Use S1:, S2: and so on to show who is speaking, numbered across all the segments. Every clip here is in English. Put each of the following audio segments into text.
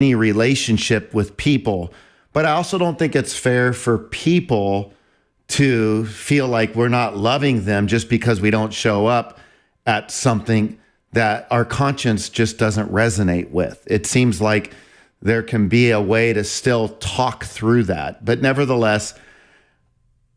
S1: any relationship with people. But I also don't think it's fair for people to feel like we're not loving them just because we don't show up at something that our conscience just doesn't resonate with. It seems like there can be a way to still talk through that. But nevertheless,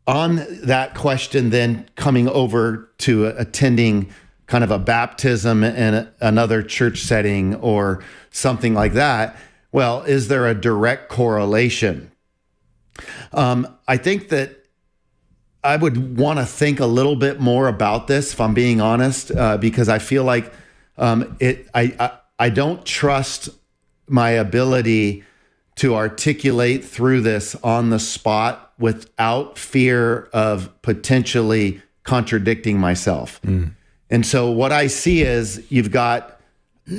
S1: on that question, then coming over to attending kind of a baptism in another church setting or something like that, well, is there a direct correlation? I think that I would want to think a little bit more about this, if I'm being honest, because I feel like I don't trust my ability to articulate through this on the spot without fear of potentially contradicting myself. And so what I see is you've got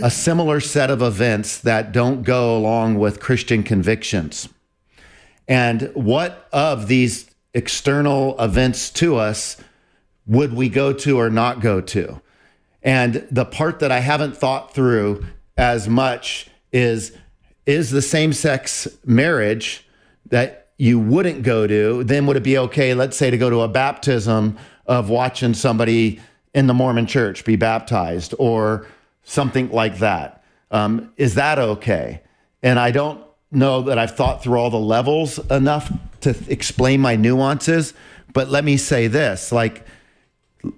S1: a similar set of events that don't go along with Christian convictions. And what of these external events to us would we go to or not go to? And the part that I haven't thought through as much is the same-sex marriage that you wouldn't go to, then would it be okay, let's say, to go to a baptism of watching somebody in the Mormon church be baptized or something like that? Is that okay? And I don't know that I've thought through all the levels enough to explain my nuances, but let me say this, like,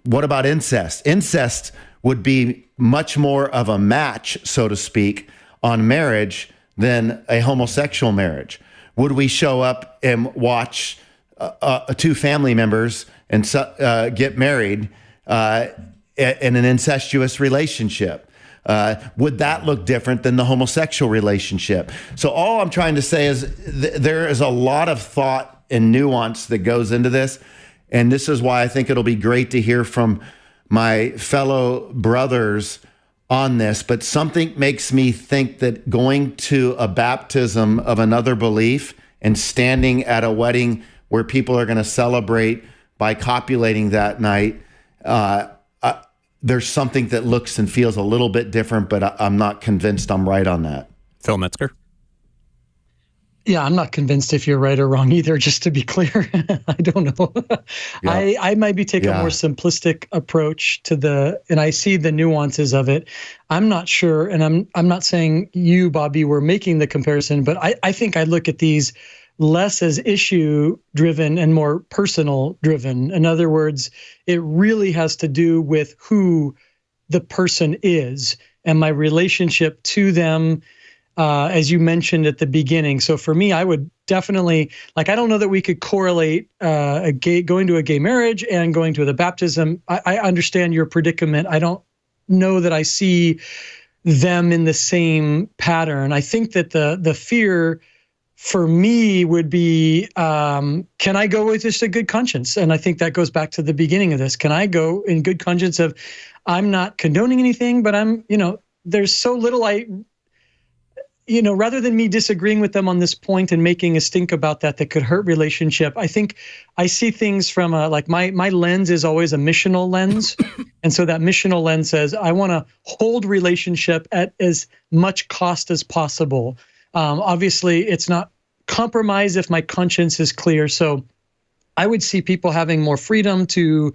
S1: what about incest? Incest would be much more of a match, so to speak, on marriage than a homosexual marriage. Would we show up and watch two family members and get married in an incestuous relationship? Would that look different than the homosexual relationship? So all I'm trying to say is there is a lot of thought and nuance that goes into this. And this is why I think it'll be great to hear from my fellow brothers on this. But something makes me think that going to a baptism of another belief and standing at a wedding where people are going to celebrate by copulating that night, there's something that looks and feels a little bit different, but I'm not convinced I'm right on that.
S2: Phil Metzger?
S3: Yeah, I'm not convinced if you're right or wrong either, just to be clear. I don't know. Yeah. I might be taking a more simplistic approach to and I see the nuances of it. I'm not sure, and I'm not saying you, Bobby, were making the comparison, but I think I look at these less as issue-driven and more personal-driven. In other words, it really has to do with who the person is and my relationship to them, as you mentioned at the beginning. So for me, I would definitely, I don't know that we could correlate going to a gay marriage and going to the baptism. I understand your predicament. I don't know that I see them in the same pattern. I think that the fear for me would be, can I go with just a good conscience? And I think that goes back to the beginning of this. Can I go in good conscience of, I'm not condoning anything, but there's so little rather than me disagreeing with them on this point and making a stink about that could hurt relationship, I think I see things from my lens is always a missional lens. And so that missional lens says, I want to hold relationship at as much cost as possible. Obviously, it's not compromise if my conscience is clear. So I would see people having more freedom to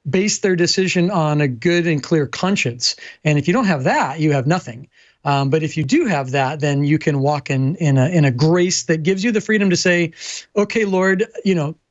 S3: base their decision on a good and clear conscience. And if you don't have that, you have nothing. But if you do have that, then you can walk in a grace that gives you the freedom to say, okay, Lord,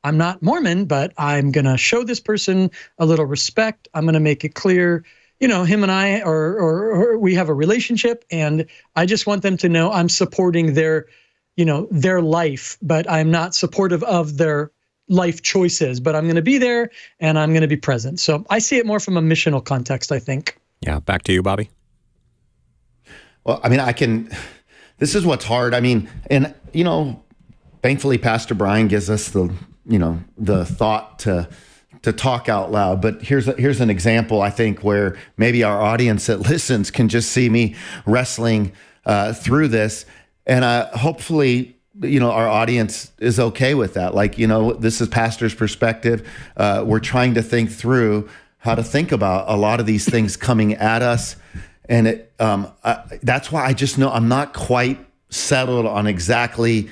S3: I'm not Mormon, but I'm going to show this person a little respect. I'm going to make it clear, him and I, or we have a relationship, and I just want them to know I'm supporting their life, but I'm not supportive of their life choices, but I'm going to be there and I'm going to be present. So I see it more from a missional context, I think.
S2: Yeah. Back to you, Bobby.
S1: Well, this is what's hard. Thankfully Pastor Brian gives us the thought to talk out loud. But here's an example, I think, where maybe our audience that listens can just see me wrestling through this. And hopefully, our audience is okay with that. This is pastor's perspective. We're trying to think through how to think about a lot of these things coming at us. And that's why I just know I'm not quite settled on exactly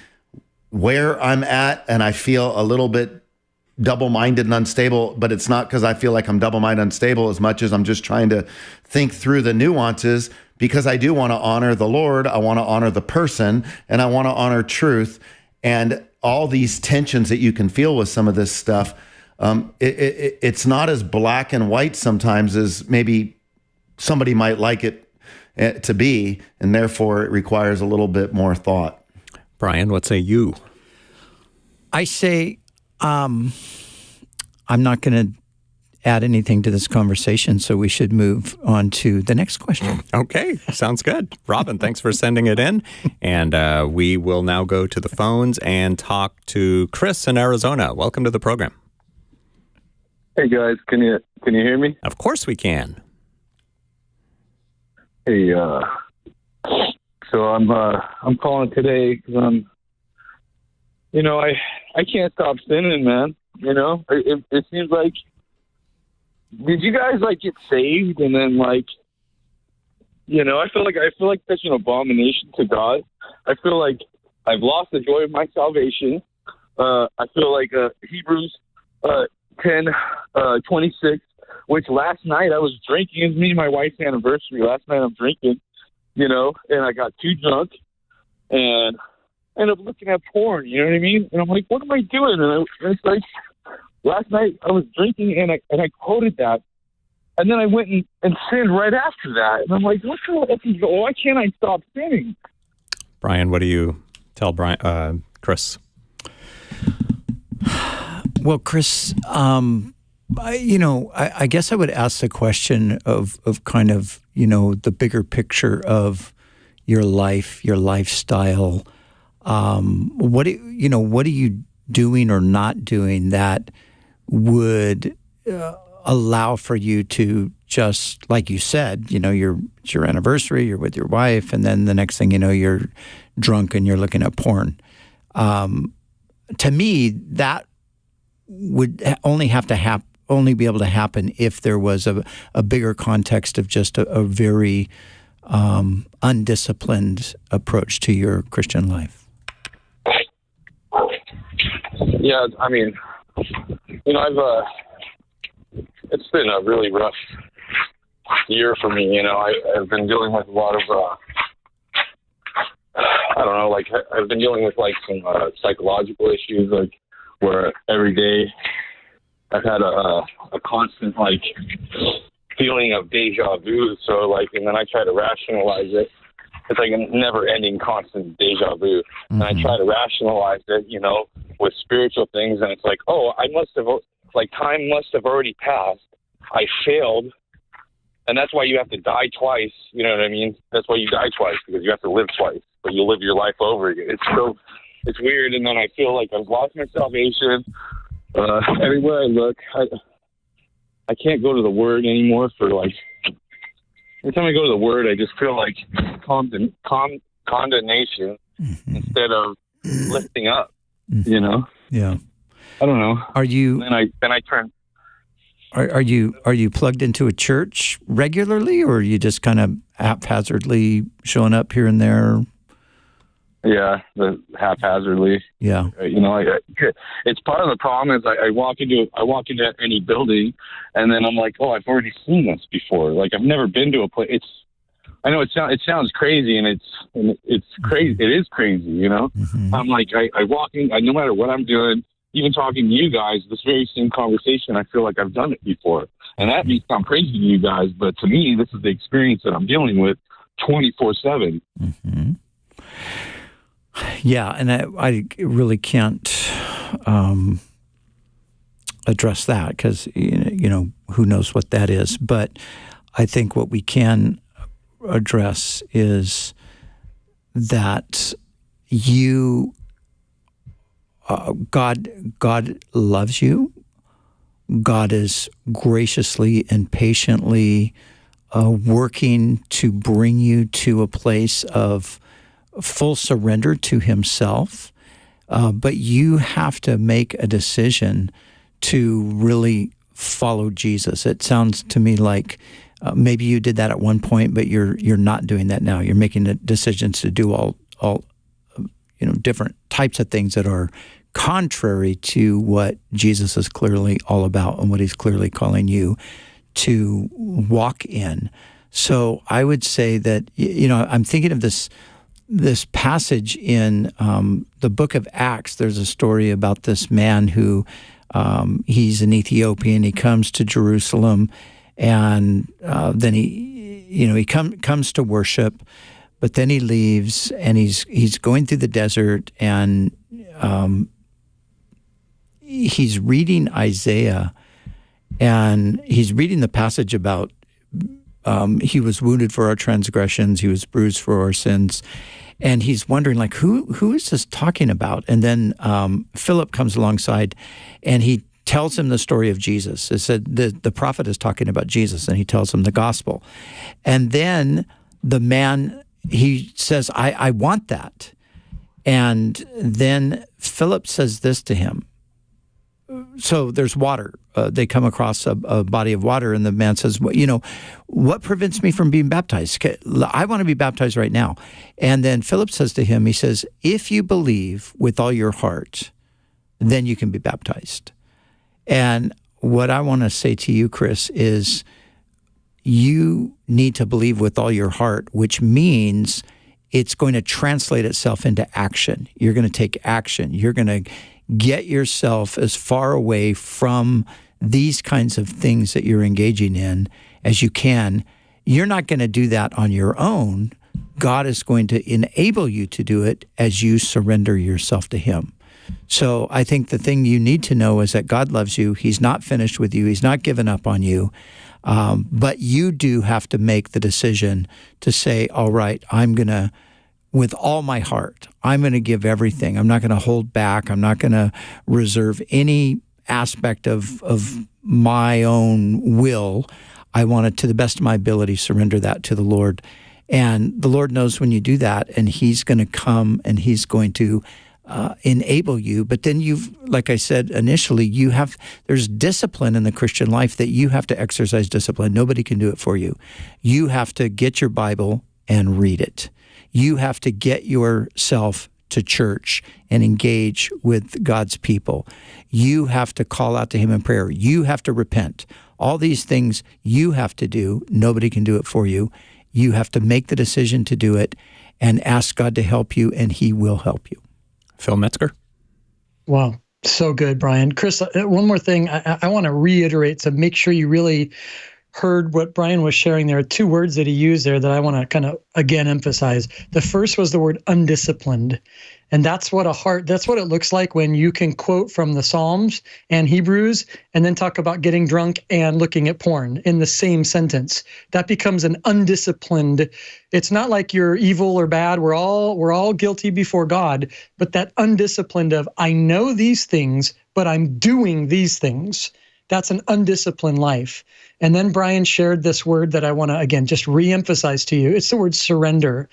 S1: where I'm at, and I feel a little bit double-minded and unstable, but it's not because I feel like I'm double-minded and unstable as much as I'm just trying to think through the nuances, because I do want to honor the Lord, I want to honor the person, and I want to honor truth. And all these tensions that you can feel with some of this stuff, it's not as black and white sometimes as maybe somebody might like it to be, and therefore it requires a little bit more thought.
S2: Brian, what say you?
S4: I say, I'm not going to add anything to this conversation, so we should move on to the next question.
S2: Okay, sounds good. Robin, thanks for sending it in. And we will now go to the phones and talk to Chris in Arizona. Welcome to the program.
S5: Hey guys, can you hear me?
S2: Of course we can.
S5: Hey, so I'm calling today because I can't stop sinning, man. It seems like, did you guys get saved and then I feel like such an abomination to God. I feel like I've lost the joy of my salvation. I feel like Hebrews 10:26, which last night I was drinking. It was me and my wife's anniversary. Last night I'm drinking, and I got too drunk and ended up looking at porn, you know what I mean? And I'm like, what am I doing? And it's like, last night I was drinking and I quoted that. And then I went and sinned right after that. And I'm like, why can't I stop sinning?
S2: Brian, what do you tell Chris?
S4: Well, Chris, I guess I would ask the question of kind of, the bigger picture of your life, your lifestyle. What are you doing or not doing that would allow for you to just, like you said, it's your anniversary, you're with your wife, and then the next thing you know, you're drunk and you're looking at porn. To me, that would only be able to happen if there was a bigger context of just a very undisciplined approach to your Christian life.
S5: Yeah, I mean, it's been a really rough year for me. I've been dealing with a lot of, I've been dealing with some psychological issues, where every day I've had a constant feeling of deja vu. So and then I try to rationalize it. It's like a never-ending, constant deja vu. Mm-hmm. And I try to rationalize it, with spiritual things. And it's like, I must have, time must have already passed. I failed. And that's why you have to die twice. You know what I mean? That's why you die twice, because you have to live twice. But you live your life over again. It's weird. And then I feel like I've lost my salvation. Everywhere I look, I can't go to the Word anymore for every time I go to the Word, I just feel like condemnation mm-hmm. instead of lifting up.
S4: Mm-hmm. Yeah.
S5: I don't know.
S4: Are you?
S5: Then I turn.
S4: Are you plugged into a church regularly, or are you just kind of haphazardly showing up here and there?
S5: Yeah, haphazardly.
S4: Yeah.
S5: It's part of the problem is I walk into any building, and then I'm like, I've already seen this before. I've never been to a place. I know it sounds crazy, and it's crazy. It is crazy, Mm-hmm. I'm like, I walk in, no matter what I'm doing, even talking to you guys, this very same conversation, I feel like I've done it before, and that may sound crazy to you guys, but to me, this is the experience that I'm dealing with 24/7.
S4: Mm-hmm. Yeah, and I really can't address that because, who knows what that is. But I think what we can address is that God loves you. God is graciously and patiently working to bring you to a place of full surrender to himself, but you have to make a decision to really follow Jesus. It sounds to me like maybe you did that at one point, but you're not doing that now. You're making the decisions to do all all different types of things that are contrary to what Jesus is clearly all about and what he's clearly calling you to walk in. So I would say that, I'm thinking of this passage in the book of Acts. There's a story about this man who he's an Ethiopian. He comes to Jerusalem, and then he comes to worship, but then he leaves, and he's going through the desert, and he's reading Isaiah, and he's reading the passage about he was wounded for our transgressions, he was bruised for our sins. And he's wondering, like, who is this talking about? And then Philip comes alongside, and he tells him the story of Jesus. It said the prophet is talking about Jesus, and he tells him the gospel. And then the man, he says, I want that. And then Philip says this to him. So there's water. They come across a body of water, and the man says, what prevents me from being baptized? I want to be baptized right now. And then Philip says to him, he says, if you believe with all your heart, then you can be baptized. And what I want to say to you, Chris, is you need to believe with all your heart, which means it's going to translate itself into action. You're going to take action. You're going to get yourself as far away from these kinds of things that you're engaging in as you can. You're not going to do that on your own. God is going to enable you to do it as you surrender yourself to Him. So I think the thing you need to know is that God loves you. He's not finished with you. He's not given up on you. But you do have to make the decision to say, all right, I'm going to, with all my heart, I'm going to give everything. I'm not going to hold back. I'm not going to reserve any aspect of my own will. I want to the best of my ability, surrender that to the Lord. And the Lord knows when you do that, and He's going to come and He's going to enable you. But then like I said initially, there's discipline in the Christian life that you have to exercise discipline. Nobody can do it for you. You have to get your Bible and read it. You have to get yourself to church and engage with God's people. You have to call out to Him in prayer. You have to repent. All these things you have to do. Nobody can do it for you. You have to make the decision to do it and ask God to help you, and He will help you.
S2: Phil Metzger.
S3: Wow. So good, Brian. Chris, one more thing I want to reiterate to make sure you really heard what Brian was sharing. There are two words that he used there that I want to kind of, again, emphasize. The first was the word undisciplined. And that's what it looks like when you can quote from the Psalms and Hebrews and then talk about getting drunk and looking at porn in the same sentence. That becomes an undisciplined. It's not like you're evil or bad. We're all guilty before God, but that undisciplined of, I know these things, but I'm doing these things. That's an undisciplined life. And then Brian shared this word that I want to, again, just reemphasize to you. It's the word surrender.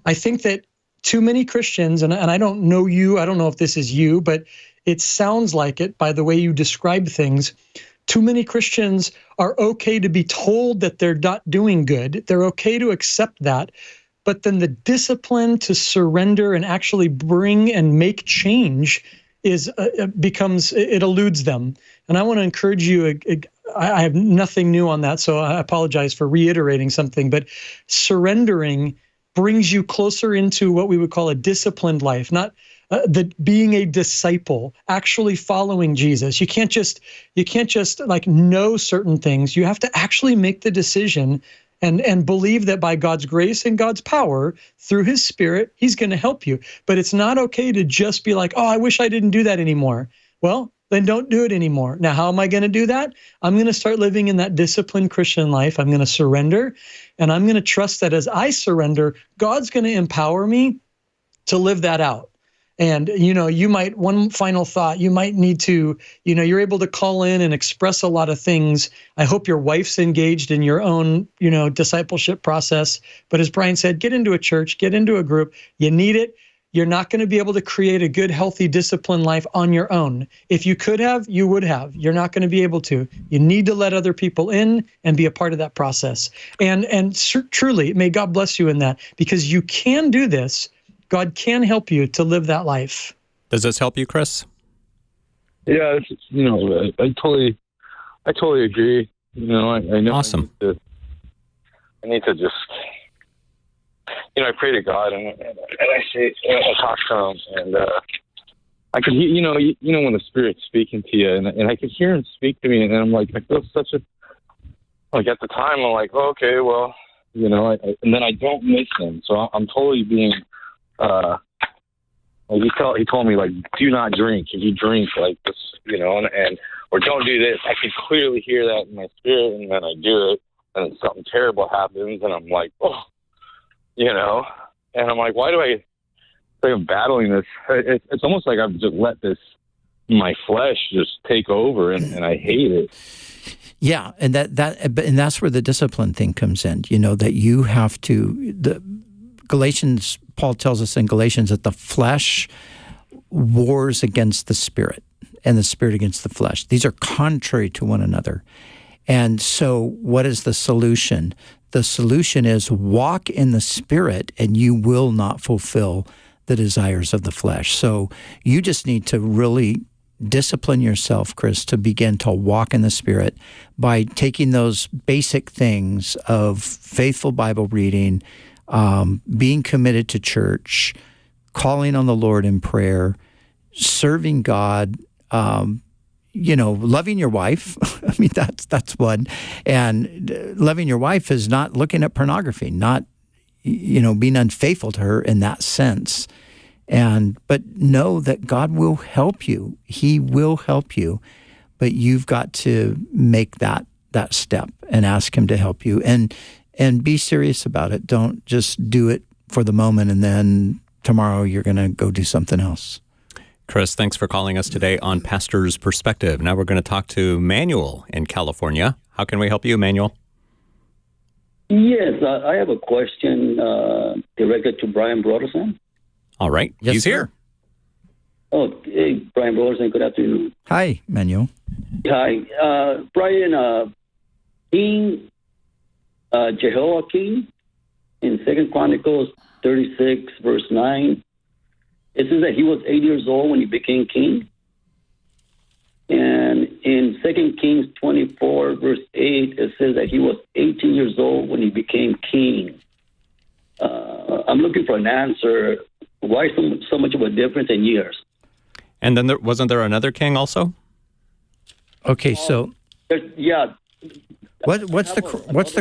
S3: I think that too many Christians, and I don't know you, I don't know if this is you, but it sounds like it by the way you describe things. Too many Christians are okay to be told that they're not doing good. They're okay to accept that. But then the discipline to surrender and actually bring and make change it eludes them. And I want to encourage you, I have nothing new on that, so I apologize for reiterating something, but surrendering brings you closer into what we would call a disciplined life, not being a disciple, actually following Jesus. You can't just like know certain things. You have to actually make the decision and believe that by God's grace and God's power, through His Spirit, He's going to help you. But it's not okay to just be like, oh, I wish I didn't do that anymore. Well, then don't do it anymore. Now, how am I going to do that? I'm going to start living in that disciplined Christian life. I'm going to surrender, and I'm going to trust that as I surrender, God's going to empower me to live that out. And, one final thought, you might need to, you're able to call in and express a lot of things. I hope your wife's engaged in your own, discipleship process. But as Brian said, get into a church, get into a group. You need it. You're not going to be able to create a good, healthy, disciplined life on your own. If you could have, you would have. You're not going to be able to. You need to let other people in and be a part of that process. And truly, may God bless you in that, because you can do this God can help you to live that life.
S2: Does this help you, Chris?
S5: Yeah, I totally agree. I know.
S2: Awesome.
S5: I need to just, I pray to God and I say, I talk to Him, and I could, when the Spirit's speaking to you, and I could hear Him speak to me, and I'm like, I feel such a, like at the time, I'm like, oh, okay, well, and then I don't miss Him, so I'm totally being, like he told me, like, do not drink. If you drink, like this, and or don't do this. I can clearly hear that in my spirit, and then I do it, and then something terrible happens, and I'm like, oh, and I'm like, why do I? Like I'm battling this. It's almost like I've just let my flesh just take over, and I hate it.
S4: Yeah, and that's where the discipline thing comes in. That you have to. Galatians, Paul tells us in Galatians that the flesh wars against the spirit, and the spirit against the flesh. These are contrary to one another. And so, what is the solution? The solution is walk in the Spirit, and you will not fulfill the desires of the flesh. So you just need to really discipline yourself, Chris, to begin to walk in the Spirit by taking those basic things of faithful Bible reading, being committed to church, calling on the Lord in prayer, serving God, loving your wife. I mean, that's one. And loving your wife is not looking at pornography, not, being unfaithful to her in that sense. But know that God will help you. He will help you, but you've got to make that step and ask Him to help you and be serious about it. Don't just do it for the moment and then tomorrow you're going to go do something else.
S2: Chris, thanks for calling us today on Pastor's Perspective. Now we're going to talk to Manuel in California. How can we help you, Manuel?
S6: Yes, I have a question directed to Brian Broderson.
S2: All right.
S4: Yes,
S2: He's
S4: sir.
S2: here.
S6: Oh, hey, Brian Broderson, good afternoon.
S4: Hi, Manuel.
S6: Hi. Brian, King Jehoiakim in 2 Chronicles 36, verse 9, it says that he was 8 years old when he became king. And in 2 Kings 24, verse 8, it says that he was 18 years old when he became king. I'm looking for an answer. Why so much of a difference in years?
S2: And then wasn't there another king also?
S4: Okay, so
S6: Yeah.
S4: what's the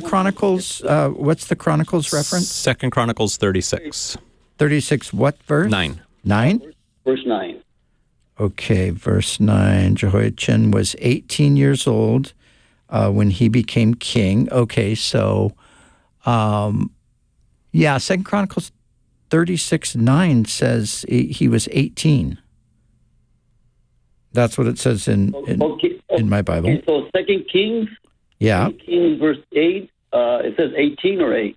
S4: Chronicles? What's the Chronicles reference?
S2: 2 Chronicles 36.
S4: 36. What verse?
S2: 9.
S4: 9.
S6: Verse 9.
S4: Okay, verse 9. Jehoiachin was 18 years old when he became king. Okay, so, 2 Chronicles 36:9 says he was 18. That's what it says in my Bible.
S6: Okay, so 2 Kings,
S4: Yeah.
S6: 2 Kings verse 8, it says 18 or 8?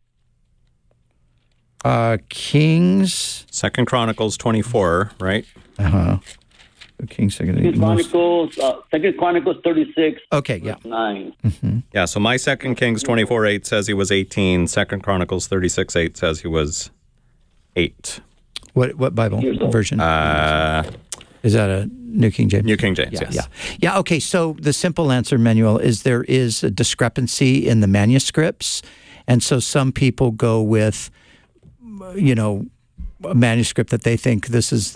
S4: Kings.
S2: 2 Chronicles 24, right?
S4: Kings.
S6: Second Chronicles 36,
S4: Okay, yeah.
S6: verse 9.
S2: Yeah, so my 2 Kings 24:8 says he was 18. 2 Chronicles 36:8 says he was 8.
S4: What Bible version? Is that a New King James?
S2: New King James,
S4: Yeah,
S2: yes.
S4: Yeah, okay, so the simple answer, Manuel, is there is a discrepancy in the manuscripts. And so some people go with, a manuscript that they think this is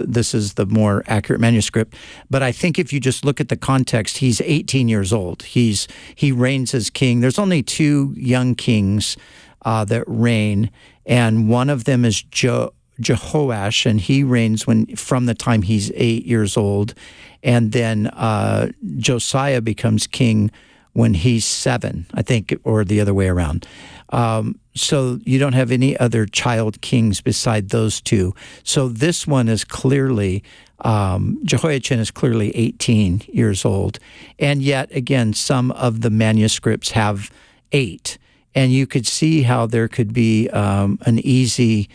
S4: the more accurate manuscript. But I think if you just look at the context, he's 18 years old. He reigns as king. There's only 2 young kings that reign, and one of them is Jehoash, and he reigns from the time he's 8 years old, and then Josiah becomes king when he's 7, I think, or the other way around. So you don't have any other child kings beside those 2. So this one is clearly, Jehoiachin is clearly 18 years old. And yet, again, some of the manuscripts have 8. And you could see how there could be an easy,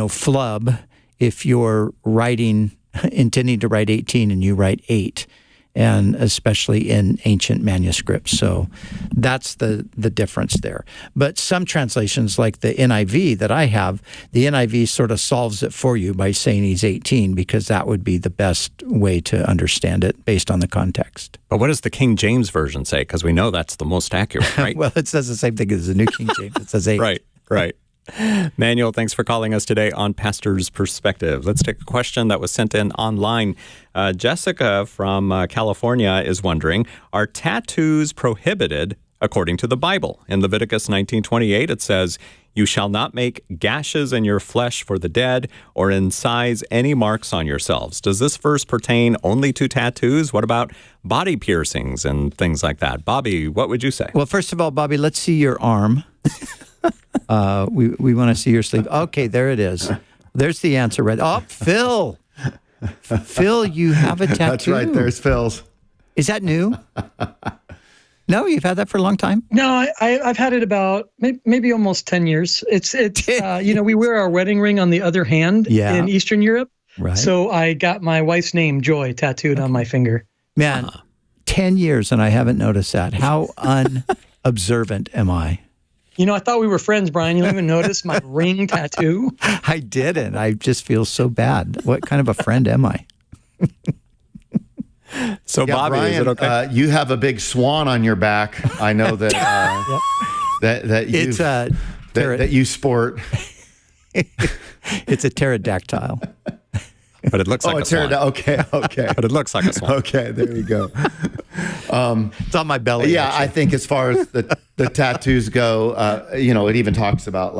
S4: flub if you're intending to write 18 and you write 8. and especially in ancient manuscripts. So that's the difference there. But some translations, like the NIV that I have, the NIV sort of solves it for you by saying he's 18, because that would be the best way to understand it based on the context.
S2: But what does the King James Version say? Because we know that's the most accurate, right?
S4: Well, it says the same thing as the New King James. It says 8.
S2: Right. Manuel, thanks for calling us today on Pastor's Perspective. Let's take a question that was sent in online. Jessica from California is wondering, are tattoos prohibited according to the Bible? In Leviticus 19:28, it says, "You shall not make gashes in your flesh for the dead, or incise any marks on yourselves." Does this verse pertain only to tattoos? What about body piercings and things like that? Bobby, what would you say?
S4: Well, first of all, Bobby, let's see your arm. We want to see your sleeve. Okay, there it is. There's the answer right. Oh, Phil. Phil, you have a tattoo.
S1: That's right. There's Phil's.
S4: Is that new? No, you've had that for a long time?
S3: No, I've had it about maybe almost 10 years. It's we wear our wedding ring on the other hand in Eastern Europe.
S4: Right.
S3: So I got my wife's name, Joy, tattooed on my finger.
S4: Man, 10 years and I haven't noticed that. How unobservant am I?
S3: I thought we were friends, Brian. You don't even notice my ring tattoo?
S4: I didn't. I just feel so bad. What kind of a friend am I?
S2: So, Bobby,
S1: Brian,
S2: is it okay?
S1: You have a big swan on your back. I know that that you sport.
S4: It's a pterodactyl.
S2: But it looks like a swan.
S1: Okay.
S2: But it looks like a swan.
S1: Okay, there you go.
S4: It's on my belly.
S1: Yeah,
S4: actually.
S1: I think as far as the tattoos go, it even talks about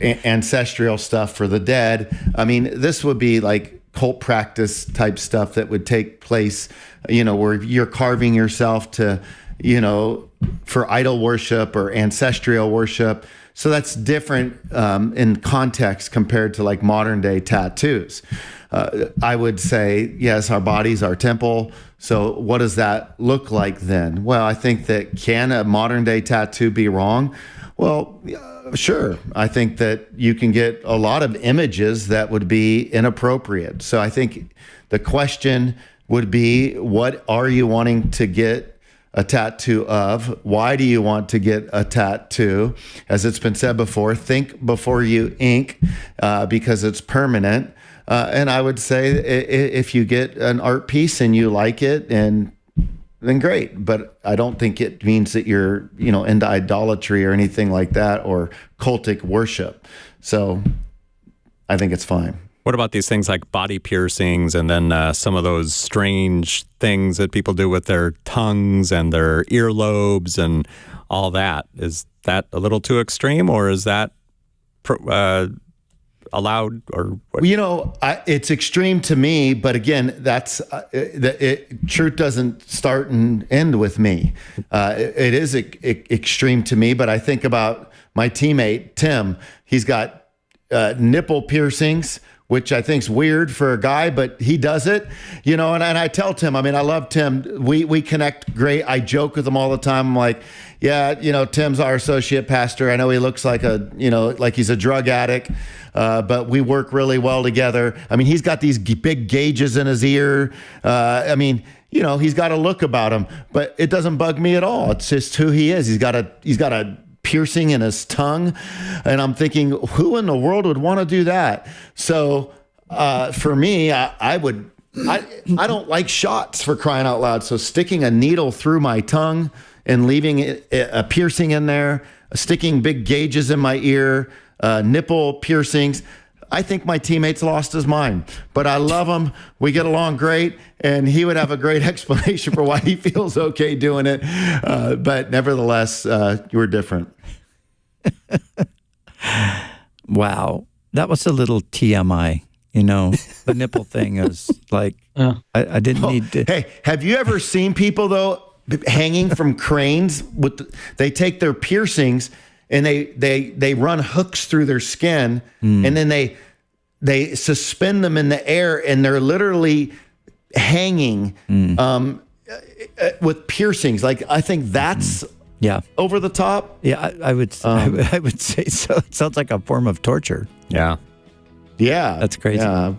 S1: ancestral stuff for the dead. I mean, this would be like cult practice type stuff that would take place, where you're carving yourself to, for idol worship or ancestral worship. So that's different in context compared to like modern day tattoos. I would say, yes, our body's our temple. So what does that look like then? Well, I think that can a modern day tattoo be wrong? Well, sure. I think that you can get a lot of images that would be inappropriate. So I think the question would be, what are you wanting to get a tattoo of? Why do you want to get a tattoo? As it's been said before, think before you ink, because it's permanent. And I would say if you get an art piece and you like it, then great. But I don't think it means that you're, into idolatry or anything like that, or cultic worship. So I think it's fine.
S2: What about these things like body piercings and then some of those strange things that people do with their tongues and their earlobes and all that? Is that a little too extreme, or is that allowed? Or what?
S1: It's extreme to me, but again, that's truth doesn't start and end with me. It is extreme to me, but I think about my teammate Tim. He's got nipple piercings, which I think's weird for a guy, but he does it, and I tell Tim, I love Tim. We connect great. I joke with him all the time. I'm like, yeah, Tim's our associate pastor. I know he looks like like he's a drug addict, but we work really well together. He's got these big gauges in his ear. He's got a look about him, but it doesn't bug me at all. It's just who he is. He's got a piercing in his tongue, and I'm thinking, who in the world would want to do that? So for me, I don't like shots, for crying out loud. So sticking a needle through my tongue and leaving a piercing in there, sticking big gauges in my ear, nipple piercings, I think my teammate's lost his mind. But I love him. We get along great, and he would have a great explanation for why he feels okay doing it. But nevertheless, we're different.
S4: Wow. That was a little TMI. The nipple thing is like, I didn't need to.
S1: Hey, have you ever seen people, though, hanging from cranes? They take their piercings and they run hooks through their skin, and then they suspend them in the air, and they're literally hanging with piercings. Like, I think that's over the top.
S4: Yeah, I would say so. It sounds like a form of torture.
S2: Yeah.
S1: Yeah,
S4: that's crazy.
S1: Yeah.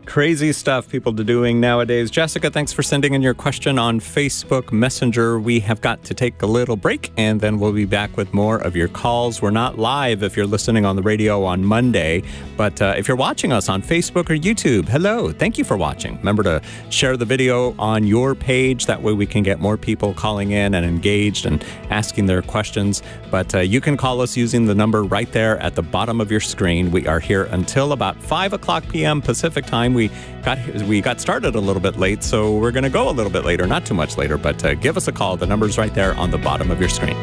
S2: Crazy stuff people are doing nowadays. Jessica, thanks for sending in your question on Facebook Messenger. We have got to take a little break, and then we'll be back with more of your calls. We're not live if you're listening on the radio on Monday, but if you're watching us on Facebook or YouTube, hello. Thank you for watching. Remember to share the video on your page. That way we can get more people calling in and engaged and asking their questions. But you can call us using the number right there at the bottom of your screen. We are here until about 5 o'clock p.m. Pacific time. We got started a little bit late, so we're going to go a little bit later, not too much later, but give us a call. The number's right there on the bottom of your screen.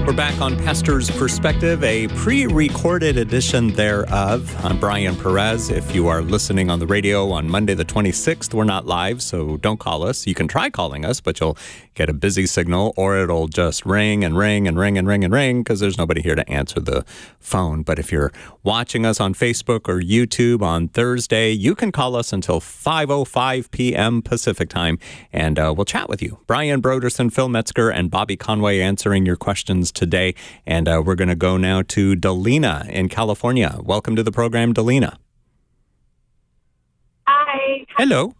S2: We're back on Pastor's Perspective, a pre-recorded edition thereof. I'm Brian Perez. If you are listening on the radio on Monday the 26th, we're not live, so don't call us. You can try calling us, but you'll get a busy signal, or it'll just ring and ring and ring and ring and ring because there's nobody here to answer the phone. But if you're watching us on Facebook or YouTube on Thursday, you can call us until 5:05 p.m. Pacific time, and we'll chat with you. Brian Broderson, Phil Metzger, and Bobby Conway answering your questions today. And we're going to go now to Delina in California. Welcome to the program, Delina.
S7: Hi.
S2: Hello.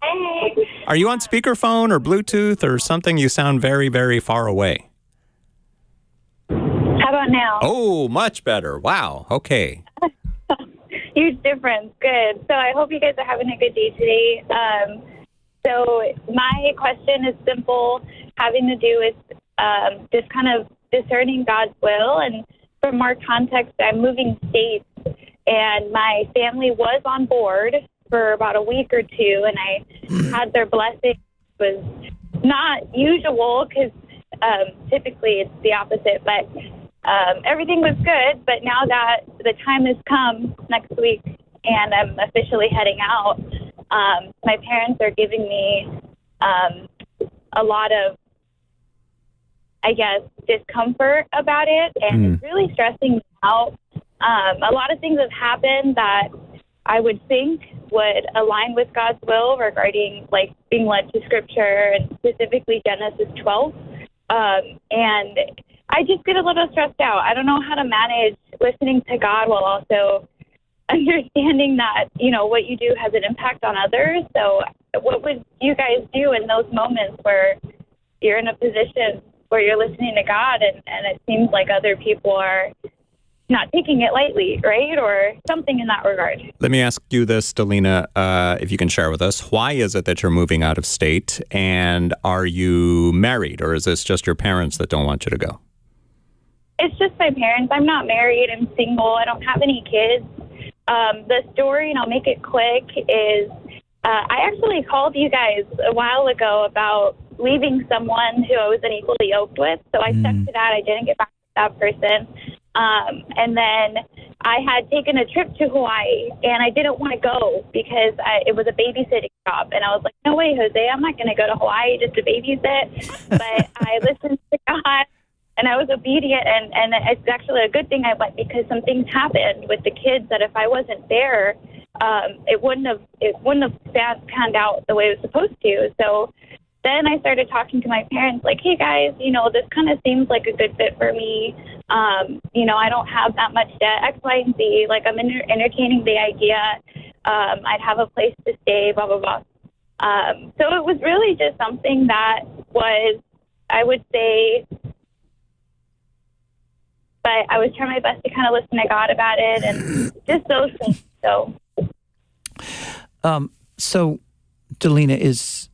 S7: Hey.
S2: Are you on speakerphone or Bluetooth or something? You sound very, very far away.
S7: How about now?
S2: Oh, much better. Wow. Okay.
S7: Huge difference. Good. So I hope you guys are having a good day today. So my question is simple, having to do with just kind of discerning God's will. And for more context, I'm moving states, and my family was on board for about a week or two, and I had their blessing. It was not usual because typically it's the opposite, but everything was good. But now that the time has come next week and I'm officially heading out, my parents are giving me a lot of, I guess, discomfort about it, and it's really stressing me out. A lot of things have happened that I would think would align with God's will regarding, like, being led to Scripture, and specifically Genesis 12. And I just get a little stressed out. I don't know how to manage listening to God while also understanding that, you know, what you do has an impact on others. So what would you guys do in those moments where you're in a position where you're listening to God, and it seems like other people are not taking it lightly, right? Or something in that regard.
S2: Let me ask you this, Delina, if you can share with us. Why is it that you're moving out of state? And are you married, or is this just your parents that don't want you to go?
S7: It's just my parents. I'm not married. I'm single. I don't have any kids. The story, and I'll make it quick, is I actually called you guys a while ago about leaving someone who I was unequally yoked with. So I stuck to that. I didn't get back to that person. And then I had taken a trip to Hawaii, and I didn't want to go because it was a babysitting job. And I was like, no way, Jose, I'm not going to go to Hawaii just to babysit. But I listened to God, and I was obedient. And it's actually a good thing I went, because some things happened with the kids that if I wasn't there, it wouldn't have panned out the way it was supposed to. So then I started talking to my parents, like, hey guys, this kind of seems like a good fit for me. I don't have that much debt, X, Y, and Z. Like, I'm entertaining the idea. I'd have a place to stay, blah, blah, blah. So it was really just something that was, I would say, but I was trying my best to kind of listen to God about it, and just those things.
S4: So Delina,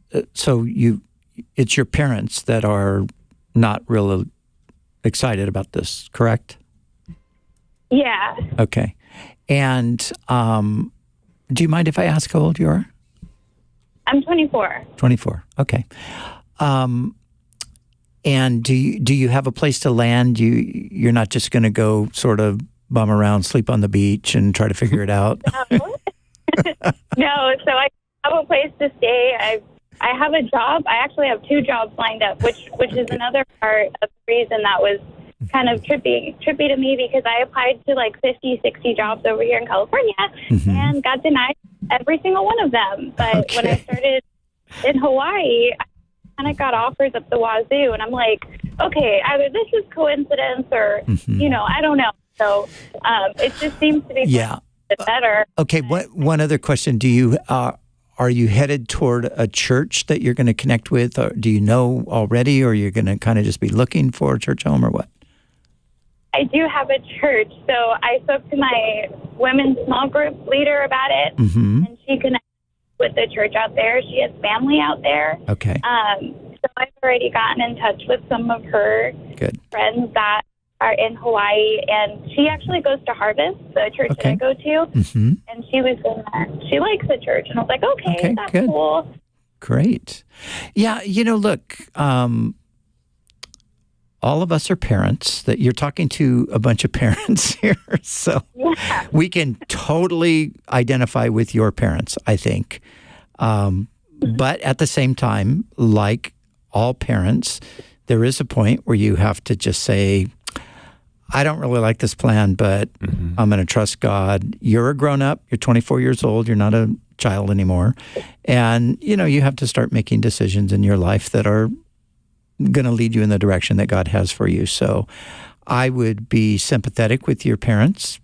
S4: it's your parents that are not really excited about this, correct?
S7: Yeah.
S4: Okay. And do you mind if I ask how old you are?
S7: I'm 24.
S4: 24. Okay. And do you have a place to land? You're not just going to go sort of bum around, sleep on the beach, and try to figure it out?
S7: No. So I have a place to stay. I have a job. I actually have 2 jobs lined up, which is another part of the reason that was kind of trippy to me, because I applied to like 50, 60 jobs over here in California and got denied every single one of them. But when I started in Hawaii, I kind of got offers up the wazoo, and I'm like, okay, either this is coincidence or, I don't know. So it just seems to be better.
S4: Okay, one other question. Do you are you headed toward a church that you're going to connect with? Or do you know already, or you're going to kind of just be looking for a church home, or what?
S7: I do have a church. So I spoke to my women's small group leader about it, and she connected with the church out there. She has family out there.
S4: Okay.
S7: So I've already gotten in touch with some of her friends that are in Hawaii, and she actually goes to Harvest, the church that I go to, and she was in there. She likes the church, and I was like, okay, that's good. Cool.
S4: Great. Yeah, look, all of us are parents. That you're talking to a bunch of parents here, so we can totally identify with your parents, I think. But at the same time, like all parents, there is a point where you have to just say, I don't really like this plan, but I'm going to trust God. You're a grown-up. You're 24 years old. You're not a child anymore. And, you have to start making decisions in your life that are going to lead you in the direction that God has for you. So I would be sympathetic with your parents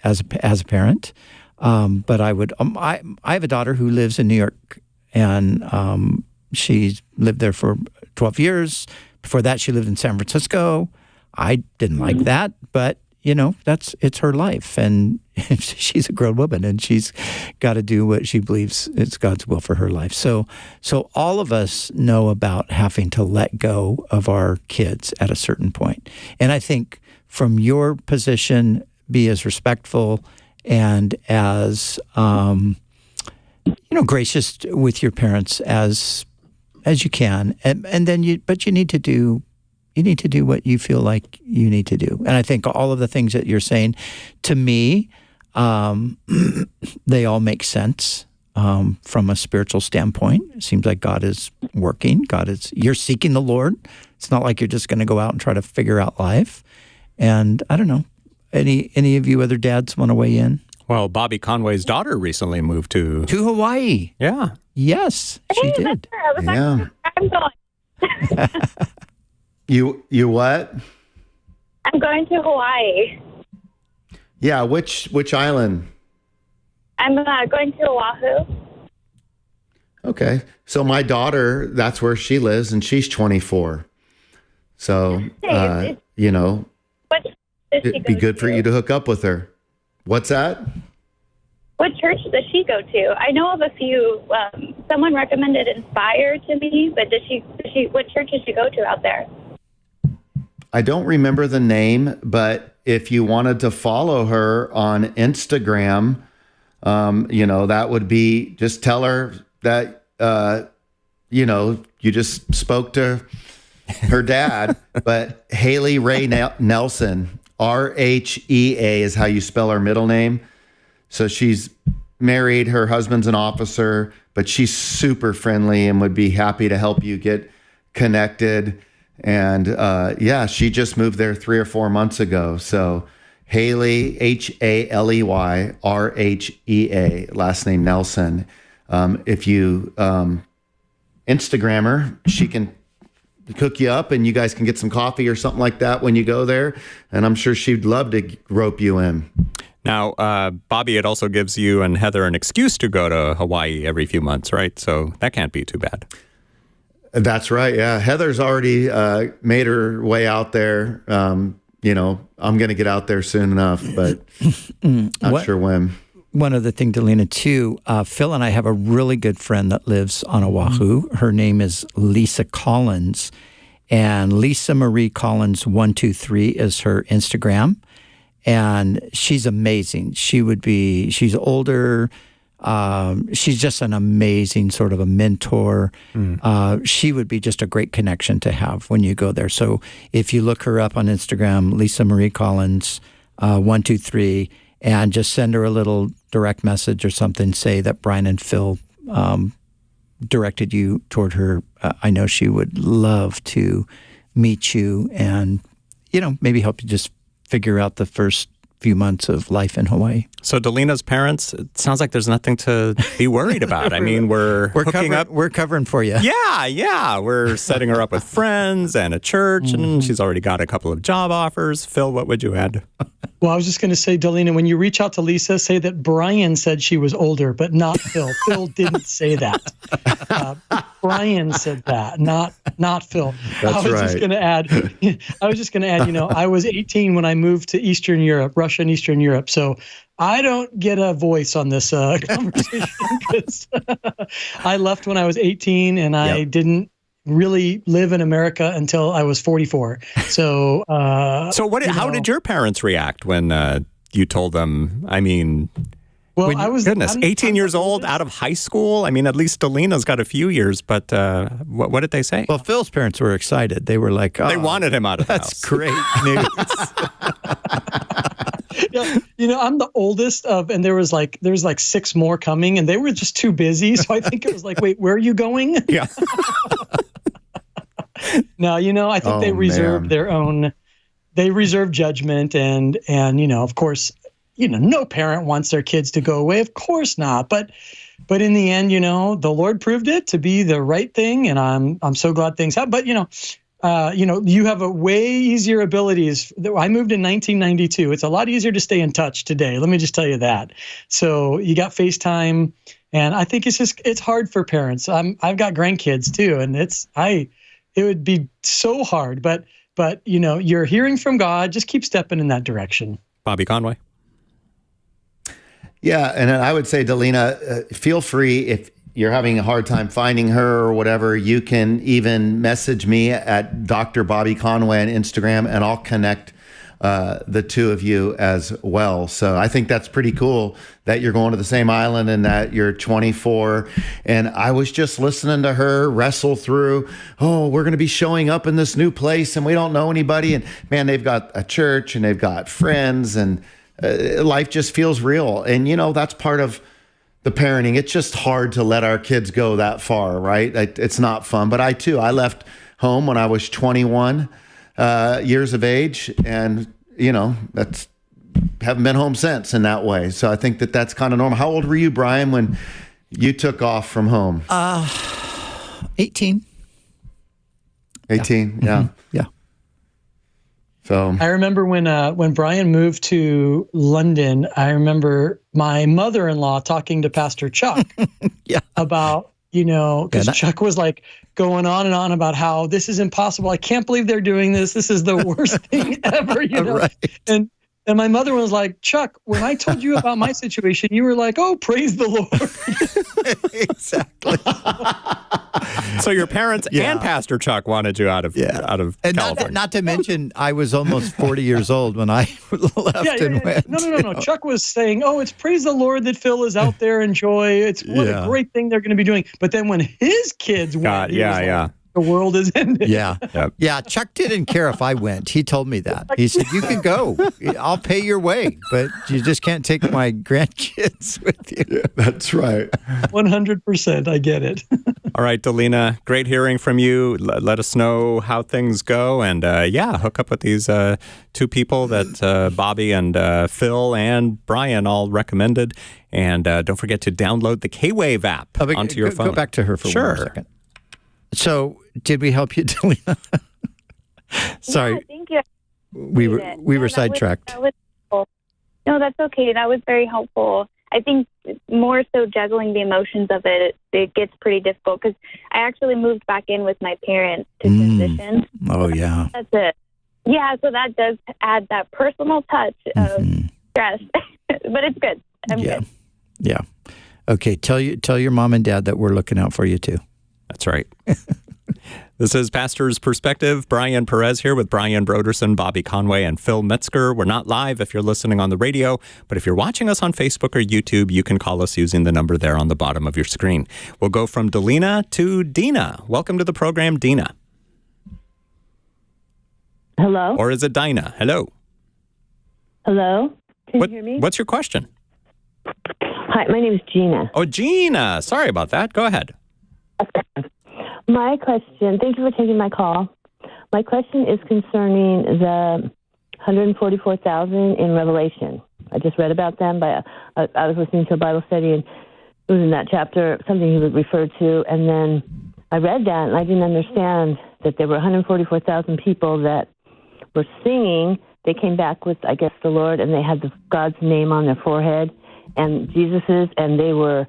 S4: as a parent. But I would, I have a daughter who lives in New York, and she's lived there for 12 years. Before that, she lived in San Francisco. I didn't like that, but it's her life, and she's a grown woman, and she's got to do what she believes is God's will for her life. So all of us know about having to let go of our kids at a certain point. And I think from your position, be as respectful and as gracious with your parents as you can, and then you need to do. You need to do what you feel like you need to do. And I think all of the things that you're saying, to me, they all make sense from a spiritual standpoint. It seems like God is working. You're seeking the Lord. It's not like you're just going to go out and try to figure out life. And I don't know, any of you other dads want to weigh in?
S2: Well, Bobby Conway's daughter recently moved to
S4: Hawaii.
S2: Yeah.
S4: Yes, she did.
S7: I'm going.
S1: You what?
S7: I'm going to Hawaii.
S1: Yeah, which island?
S7: I'm going to Oahu.
S1: Okay. So my daughter, that's where she lives, and she's 24. So, you know,
S7: What church does she
S1: it'd be
S7: go
S1: good for
S7: to?
S1: you to hook up with her. What's that?
S7: What church does she go to? I know of a few. Someone recommended Inspire to me, but what church does she go to out there?
S1: I don't remember the name, but if you wanted to follow her on Instagram, you know, that would be, just tell her that, you know, you just spoke to her dad, but Haley Ray Nelson, RHEA is how you spell her middle name. So she's married, her husband's an officer, but she's super friendly and would be happy to help you get connected. And yeah, she just moved there 3 or 4 months ago. So Haley, Haley RHEA, last name Nelson. If you Instagram her, she can cook you up and you guys can get some coffee or something like that when you go there. And I'm sure she'd love to rope you in.
S2: Now, Bobby, it also gives you and Heather an excuse to go to Hawaii every few months, right? So that can't be too bad.
S1: That's right. Yeah. Heather's already made her way out there. You know, I'm going to get out there soon enough, but not sure when.
S4: One other thing, Delina, too, Phil and I have a really good friend that lives on Oahu. Her name is Lisa Collins, and Lisa Marie Collins 123 is her Instagram, and she's amazing. She's older. She's just an amazing sort of a mentor. She would be just a great connection to have when you go there. So if you look her up on Instagram, Lisa Marie Collins 123, and just send her a little direct message or something, say that Brian and Phil directed you toward her. I know she would love to meet you and, you know, maybe help you just figure out the first few months of life in Hawaii.
S2: So Delina's parents, it sounds like there's nothing to be worried about. I mean, we're hooking up.
S4: We're covering for you.
S2: Yeah. We're setting her up with friends and a church, and she's already got a couple of job offers. Phil, what would you add?
S3: Well, I was just going to say, Delina, when you reach out to Lisa, say that Brian said she was older, but not Phil. Phil didn't say that. Brian said that, not Phil.
S1: That's
S3: I was
S1: right.
S3: just going to add, you know, I was 18 when I moved to Eastern Europe, Russia and Eastern Europe. So I don't get a voice on this conversation because I left when I was 18 and I didn't really live in America until I was 44. So,
S2: how did your parents react when you told them? I mean,
S3: well,
S2: goodness, 18 years old, out of high school. I mean, at least Delina's got a few years, but what did they say?
S4: Well, Phil's parents were excited. They were like,
S2: they wanted him out of the house.
S4: That's great news.
S3: Yeah, you know, I'm the oldest and there was like 6 more coming and they were just too busy. So I think it was like, wait, where are you going?
S2: Yeah.
S3: No, you know, I think they reserved their own, they reserved judgment and, you know, of course, you know, no parent wants their kids to go away. Of course not. But in the end, you know, the Lord proved it to be the right thing. And I'm so glad things happen. But, you know, you have a way easier abilities. I moved in 1992. It's a lot easier to stay in touch today. Let me just tell you that. So you got FaceTime, and I think it's hard for parents. I've got grandkids too, and it would be so hard. But you know, you're hearing from God. Just keep stepping in that direction.
S2: Bobby Conway.
S1: Yeah, and I would say, Delina, feel free if you're having a hard time finding her or whatever, you can even message me at Dr. Bobby Conway on Instagram, and I'll connect the two of you as well. So I think that's pretty cool that you're going to the same island and that you're 24. And I was just listening to her wrestle through, we're going to be showing up in this new place and we don't know anybody. And man, they've got a church and they've got friends and life just feels real. And, you know, that's part of the parenting. It's just hard to let our kids go that far, right? It's not fun. But I left home when I was 21 years of age, and you know, haven't been home since in that way. So I think that's kind of normal. How old were you, Brian, when you took off from home?
S4: 18.
S1: 18, yeah.
S4: Mm-hmm. Yeah.
S3: So I remember when Brian moved to London, I remember my mother-in-law talking to Pastor Chuck about because Chuck was like going on and on about how this is impossible. I can't believe they're doing this. This is the worst thing ever,
S4: Right.
S3: And my mother was like, Chuck, when I told you about my situation, you were like, oh, praise the Lord.
S4: Exactly.
S2: So your parents and Pastor Chuck wanted you out of
S4: And
S2: California.
S4: not to mention, I was almost 40 years old when I left and went.
S3: No. Chuck was saying, oh, it's praise the Lord that Phil is out there and joy. It's what a great thing they're going to be doing. But then when his kids went, he was like, the world is ending.
S4: Yeah. Chuck didn't care if I went. He told me that. He said, you can go. I'll pay your way, but you just can't take my grandkids with you.
S1: Yeah, that's right.
S3: 100%. I get it.
S2: All right, Delina, great hearing from you. Let us know how things go. And hook up with these two people that Bobby and Phil and Brian all recommended. And don't forget to download the K-Wave app onto your phone.
S4: Go back to her for one more second. So, did we help you, Delina? Sorry.
S7: Yeah, thank you.
S4: We were sidetracked.
S7: That was helpful. No, that's okay. That was very helpful. I think more so juggling the emotions of it gets pretty difficult because I actually moved back in with my parents to transition.
S4: Oh, yeah.
S7: That's it. Yeah, so that does add that personal touch of stress, but it's good. I'm good.
S4: Yeah. Okay, tell your mom and dad that we're looking out for you too.
S2: That's right. This is Pastor's Perspective. Brian Perez here with Brian Broderson, Bobby Conway, and Phil Metzger. We're not live if you're listening on the radio, but if you're watching us on Facebook or YouTube, you can call us using the number there on the bottom of your screen. We'll go from Delina to Dina. Welcome to the program, Dina.
S8: Hello?
S2: Or is it Dinah? Hello.
S8: Hello? Can you hear me?
S2: What's your question?
S8: Hi, my name is Gina.
S2: Oh, Gina. Sorry about that. Go ahead.
S8: My question, thank you for taking my call. My question is concerning the 144,000 in Revelation. I just read about them. I was listening to a Bible study, and it was in that chapter, something he would refer to, and then I read that, and I didn't understand that there were 144,000 people that were singing. They came back with, I guess, the Lord, and they had God's name on their forehead, and Jesus's, and they were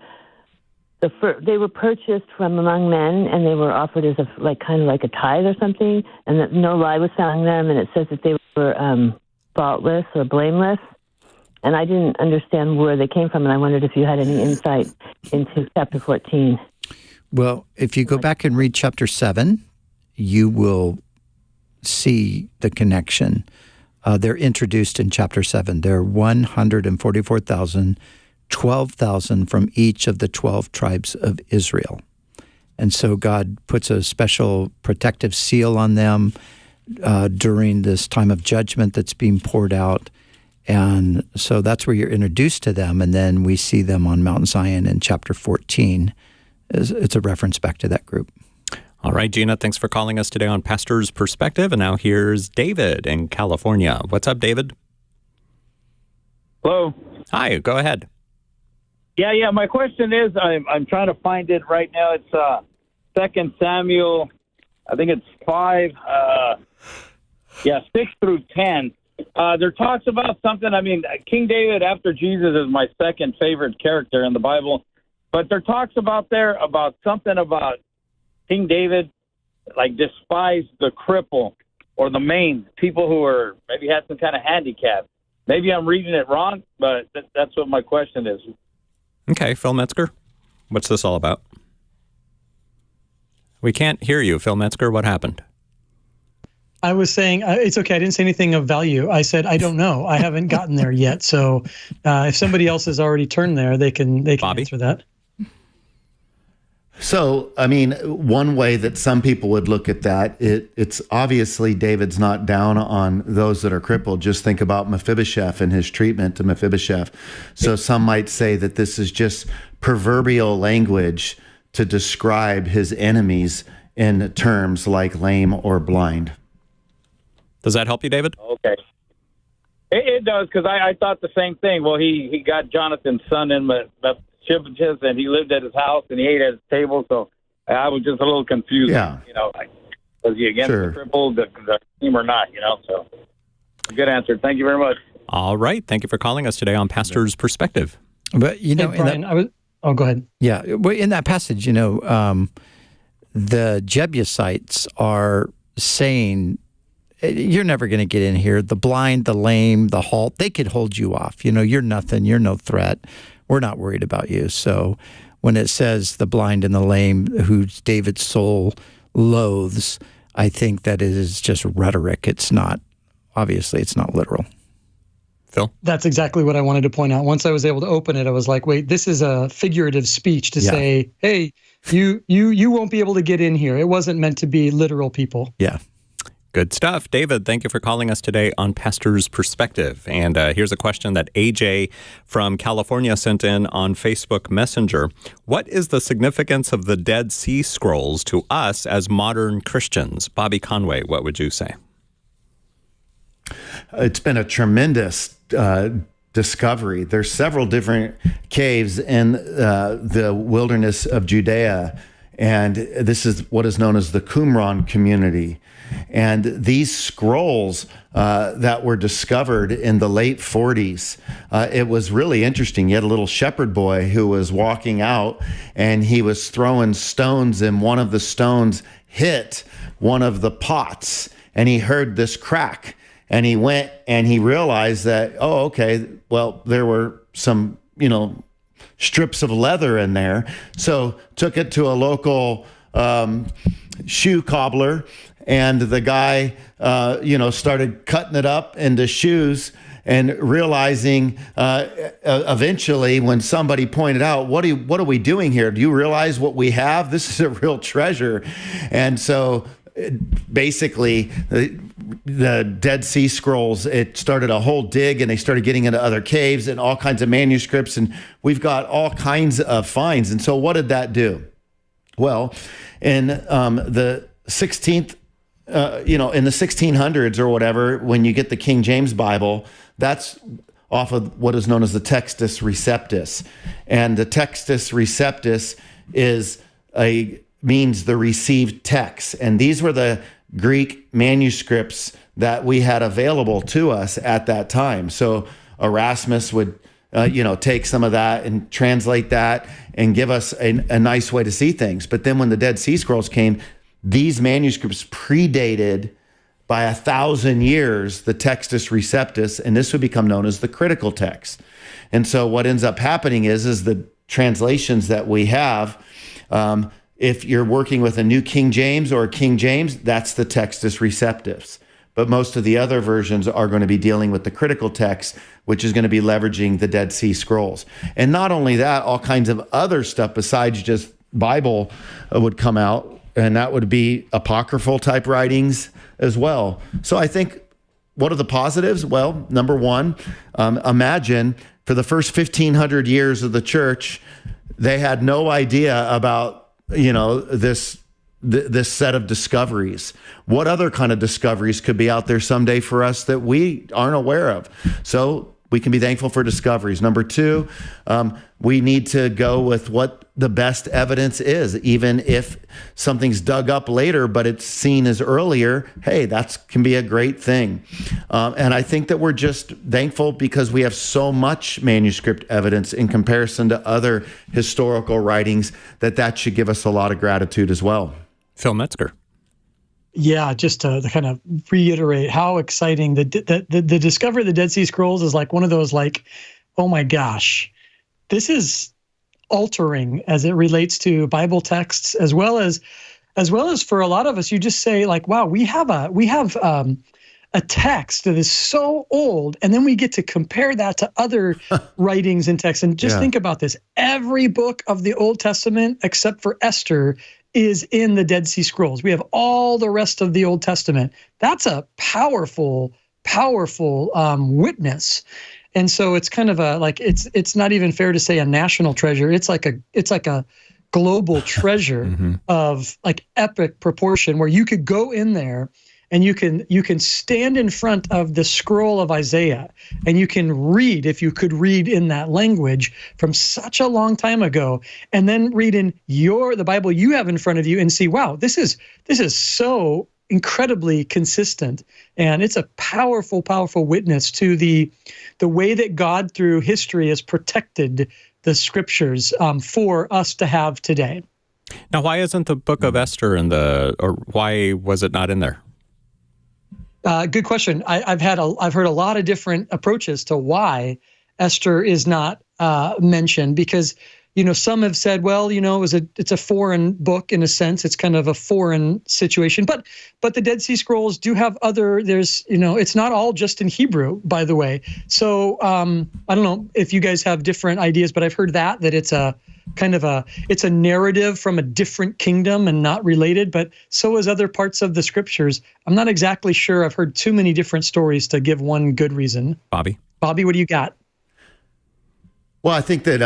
S8: purchased from among men, and they were offered as kind of like a tithe or something, and that no lie was found in them, and it says that they were faultless or blameless. And I didn't understand where they came from, and I wondered if you had any insight into chapter 14.
S4: Well, if you go back and read chapter 7, you will see the connection. They're introduced in chapter 7. There are 144,000 12,000 from each of the 12 tribes of Israel. And so God puts a special protective seal on them during this time of judgment that's being poured out. And so that's where you're introduced to them. And then we see them on Mount Zion in chapter 14. It's a reference back to that group.
S2: All right, Gina, thanks for calling us today on Pastor's Perspective. And now here's David in California. What's up, David?
S9: Hello.
S2: Hi, go ahead.
S9: Yeah. My question is, I'm trying to find it right now. It's 2 Samuel, I think it's 5, 6 through 10. There talks about something. I mean, King David after Jesus is my second favorite character in the Bible, but there talks about something about King David, like despised the cripple or the maimed, people who are maybe had some kind of handicap. Maybe I'm reading it wrong, but that's what my question is.
S2: Okay, Phil Metzger, what's this all about? We can't hear you, Phil Metzger. What happened?
S3: I was saying, it's okay. I didn't say anything of value. I said, I don't know. I haven't gotten there yet. So if somebody else has already turned there, they can
S2: Bobby?
S3: answer that.
S1: So, I mean, one way that some people would look at that, it's obviously David's not down on those that are crippled. Just think about Mephibosheth and his treatment to Mephibosheth. So some might say that this is just proverbial language to describe his enemies in terms like lame or blind.
S2: Does that help you, David?
S9: Okay. It does, because I thought the same thing. Well, he got Jonathan's son in Mephibosheth, and he lived at his house, and he ate at his table, so I was just a little confused.
S1: Yeah.
S9: Was he against the crippled, the team or not, so good answer. Thank you very much.
S2: All right. Thank you for calling us today on Pastor's Perspective.
S4: But,
S3: Hey, Brian, Oh, go ahead.
S4: Yeah, well, in that passage, the Jebusites are saying, you're never going to get in here. The blind, the lame, the halt, they could hold you off. You're nothing. You're no threat. We're not worried about you. So when it says the blind and the lame, who David's soul loathes, I think that is just rhetoric. It's not literal.
S2: Phil?
S3: That's exactly what I wanted to point out. Once I was able to open it, I was like, wait, this is a figurative speech to say, hey, you won't be able to get in here. It wasn't meant to be literal people.
S4: Yeah.
S2: Good stuff. David, thank you for calling us today on Pastor's Perspective. And here's a question that AJ from California sent in on Facebook Messenger. What is the significance of the Dead Sea Scrolls to us as modern Christians? Bobby Conway, what would you say?
S1: It's been a tremendous discovery. There's several different caves in the wilderness of Judea, and this is what is known as the Qumran community. And these scrolls that were discovered in the late 40s, it was really interesting. You had a little shepherd boy who was walking out, and he was throwing stones, and one of the stones hit one of the pots, and he heard this crack. And he went and he realized that, oh, okay, well, there were some, strips of leather in there. So took it to a local shoe cobbler, and the guy, started cutting it up into shoes, and realizing eventually when somebody pointed out, what are we doing here? Do you realize what we have? This is a real treasure. And so basically, the Dead Sea Scrolls, it started a whole dig, and they started getting into other caves and all kinds of manuscripts, and we've got all kinds of finds. And so what did that do? Well, in the 16th, in the 1600s or whatever, when you get the King James Bible, that's off of what is known as the Textus Receptus. And the Textus Receptus means the received text. And these were the Greek manuscripts that we had available to us at that time. So Erasmus would, take some of that and translate that and give us a nice way to see things. But then when the Dead Sea Scrolls came, these manuscripts predated by 1,000 years the Textus Receptus, and this would become known as the critical text. And so what ends up happening is the translations that we have, if you're working with a New King James or a King James, that's the Textus Receptus. But most of the other versions are going to be dealing with the critical text, which is going to be leveraging the Dead Sea Scrolls. And not only that, all kinds of other stuff besides just Bible would come out, and that would be apocryphal type writings as well. So I think, what are the positives? Well, number one, imagine for the first 1,500 years of the church, they had no idea about this set of discoveries. What other kind of discoveries could be out there someday for us that we aren't aware of? So we can be thankful for discoveries. Number two, we need to go with what the best evidence is. Even if something's dug up later, but it's seen as earlier, hey, that can be a great thing. And I think that we're just thankful because we have so much manuscript evidence in comparison to other historical writings that should give us a lot of gratitude as well.
S2: Phil Metzger.
S3: Yeah, just to kind of reiterate how exciting the discovery of the Dead Sea Scrolls is, like one of those, like, oh my gosh, this is altering as it relates to Bible texts, as well as for a lot of us, you just say, like, wow, we have a text that is so old, and then we get to compare that to other writings and texts. And just think about this: every book of the Old Testament except for Esther is in the Dead Sea Scrolls. We have all the rest of the Old Testament. That's a powerful witness. And so it's kind of it's not even fair to say a national treasure. It's like a global treasure of like epic proportion, where you could go in there and you can stand in front of the scroll of Isaiah, and you can read, if you could read in that language from such a long time ago, and then read in the Bible you have in front of you and see, wow, this is so incredibly consistent. And it's a powerful witness to the way that God through history has protected the scriptures for us to have today.
S2: Now, why isn't the book of Esther or why was it not in there?
S3: Good question. I've heard a lot of different approaches to why Esther is not mentioned, because some have said, well, it's a foreign book in a sense. It's kind of a foreign situation, but the Dead Sea Scrolls do have it's not all just in Hebrew, by the way. So I don't know if you guys have different ideas, but I've heard that it's a kind of it's a narrative from a different kingdom and not related, but so is other parts of the scriptures. I'm not exactly sure. I've heard too many different stories to give one good reason.
S2: Bobby,
S3: what do you got?
S1: Well, I think that,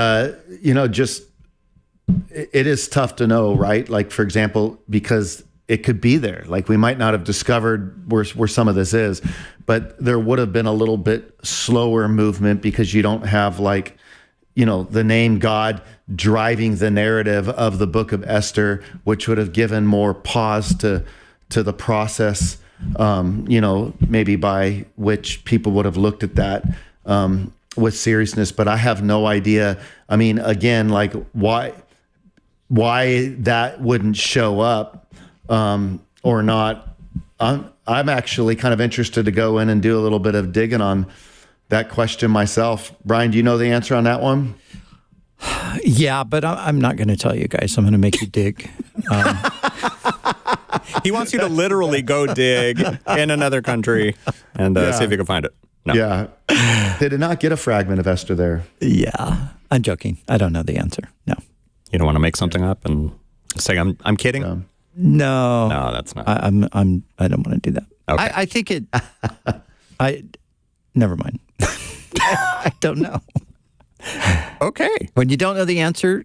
S1: it is tough to know, right? Like, for example, because it could be there. Like, we might not have discovered where some of this is, but there would have been a little bit slower movement because you don't have the name God driving the narrative of the book of Esther, which would have given more pause to the process, maybe by which people would have looked at that with seriousness. But I have no idea. I mean, again, why that wouldn't show up or not. I'm actually kind of interested to go in and do a little bit of digging on that question myself. Brian, do you know the answer on that one?
S4: Yeah, but I'm not going to tell you guys. I'm going to make you dig.
S2: He wants you to literally go dig in another country and see if you can find it. No.
S1: Yeah. They did not get a fragment of Esther there.
S4: Yeah. I'm joking. I don't know the answer. No.
S2: You don't want to make something up and say, I'm kidding?
S1: Yeah.
S4: No.
S2: No, that's not.
S4: I don't want to do that.
S2: Okay.
S4: I think it... Never mind. I don't know.
S2: Okay.
S4: When you don't know the answer,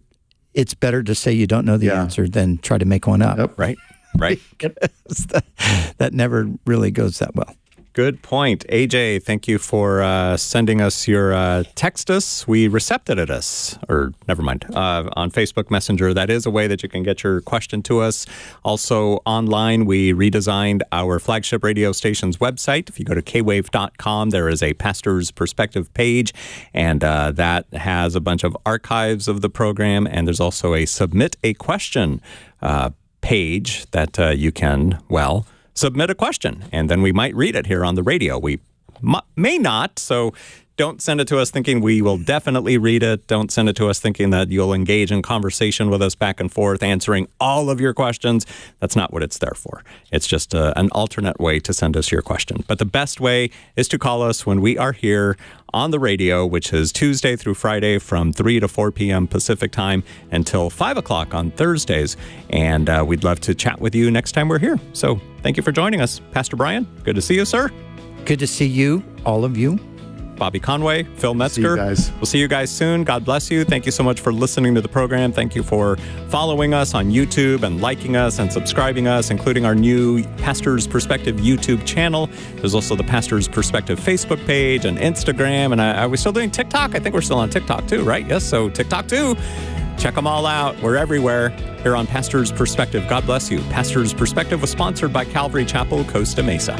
S4: it's better to say you don't know the answer than try to make one up.
S1: Yep.
S2: Right.
S4: That never really goes that well.
S2: Good point. AJ, thank you for sending us your text us. We recepted us, or never mind, on Facebook Messenger. That is a way that you can get your question to us. Also online, we redesigned our flagship radio station's website. If you go to kwave.com, there is a Pastor's Perspective page, and that has a bunch of archives of the program, and there's also a Submit a Question page that you can, submit a question, and then we might read it here on the radio. We may not, so don't send it to us thinking we will definitely read it. Don't send it to us thinking that you'll engage in conversation with us back and forth, answering all of your questions. That's not what it's there for. It's just an alternate way to send us your question. But the best way is to call us when we are here on the radio, which is Tuesday through Friday from 3 to 4 p.m. Pacific time until 5 o'clock on Thursdays. And we'd love to chat with you next time we're here. So thank you for joining us. Pastor Brian, good to see you, sir.
S4: Good to see you, all of you.
S2: Bobby Conway, Phil Metzger.
S1: See you guys.
S2: We'll see you guys soon. God bless you. Thank you so much for listening to the program. Thank you for following us on YouTube and liking us and subscribing us, including our new Pastor's Perspective YouTube channel. There's also the Pastor's Perspective Facebook page and Instagram. And are we still doing TikTok? I think we're still on TikTok too, right? Yes, so TikTok too. Check them all out. We're everywhere here on Pastor's Perspective. God bless you. Pastor's Perspective was sponsored by Calvary Chapel, Costa Mesa.